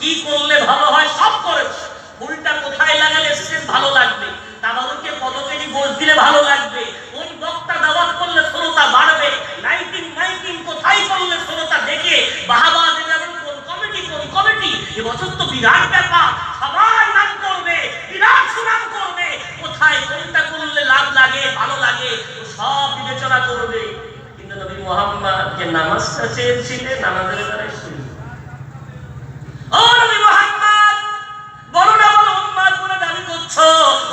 কি করলে ভালো হয় সব করেছে। ফুলটা কোথায় লাগালে স্টেজ ভালো লাগবে, তাবারুকে কত কেজি গোশ দিলে ভালো লাগবে, কোন বক্তা দাওয়াত করলে শ্রোতা বাড়বে, লাইটিং কোথায় করলে শ্রোতা দেখে বাহাবা দেবে, কোন কমিটি এবছর তো বিরাট ব্যাপার, সবাই নাম করবে, বিরাট সুনাম করবে, কোথায় কোনটা করলে লাভ লাগে ভালো লাগে সব বিবেচনা করবে। কিন্তু নবী মুহাম্মদ যে নামাজটা চেয়েছিলেন নামাজের বেলায় শুনি, ও নবী মুহাম্মদ বলো না, বলো উম্মত বলে দাবি করছো,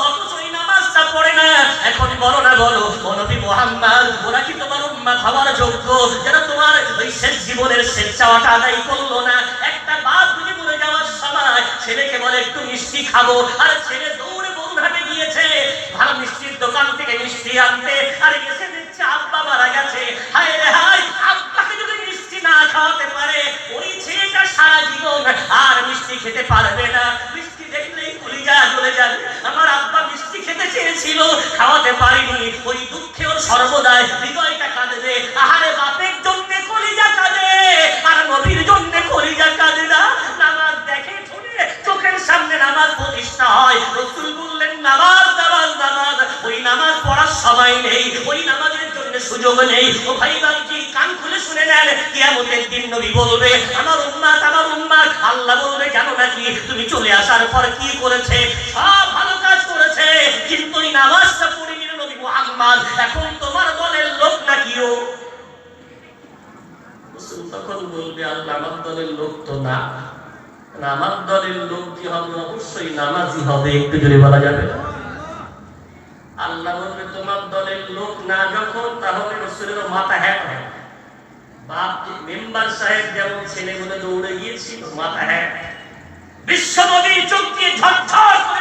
অথচ এই নামাজটা পড়ে না, এখন বলো না, বলো ও নবী মুহাম্মদ ওরা কি তোমার উম্মত হওয়ার যোগ্য, যারা তোমার ওই শেষ জীবনের শেষ চাওয়াটা আদায় করলো না? একটা বাপ যদি মরে যাওয়ার সময় ছেলেকে বলে একটু মিষ্টি খাবো, আর ছেলে দৌড়ে বরুণহাটে গিয়েছে ভালো মিষ্টির দোকান থেকে মিষ্টি আনতে, আর এসে দেখছে আব্বা মারা গেছে। হায় রে হায়, আব্বাকে যদি মিষ্টি না খাওয়াতে পারে ওই ছেলেটা সারা জীবন আর মিষ্টি খেতে পারবে না। মিষ্টি দেখলেই কলিজা জ্বলে যাবে, আমার আব্বা মিষ্টি খেতে চেয়েছিল খাওয়াতে পারিনি, ওই দুঃখে ওর সর্বদাই হৃদয়টা কাঁদবে। আহারে বাপের জন্য কলিজা কাঁদে আর নবীর জন্য কলিজা কাঁদে না। নামাজ দেখে শুনে চোখের সামনে নামাজ প্রতিষ্ঠা হয়, রাসূল বললেন নামাজ নামাজ নামাজ, ওই নামাজ পড়ার সময় নেই, ওই নামাজের জন্য সুযোগ নেই। ও ভাই বাকি কান খুলে শুনে নেন, কিয়ামতের দিন নবী বলবে আমার উম্মত আল্লাহ বলবে জানো নাকি তুমি চলে আসার পর কি করেছে, সব ভালো কাজ করেছে, কিন্তু এই নামাজটা পড়ে নিল নবী মুহাম্মদ, এখন তোমার দলের লোক নাকি ও? রাসূল তখন বলবে আল্লাহ আমার দলের লোক তো না, আমার দলের লোক কি হবে? অবশ্যই নামাজি হবে। একটু জোরে বলা যাবে? আল্লাহ বলবে তোমার দলের লোক না যখন, তাহলে রাসূলের মাথা হ্যাঁ হয়। বাপ মেম্বার সাহেব যেমন ছেলেগুলো দৌড়ে গিয়েছিল মাথা হ্যাঁ, বিশ্ব নবীর চোখ দিয়ে ঝরঝর করে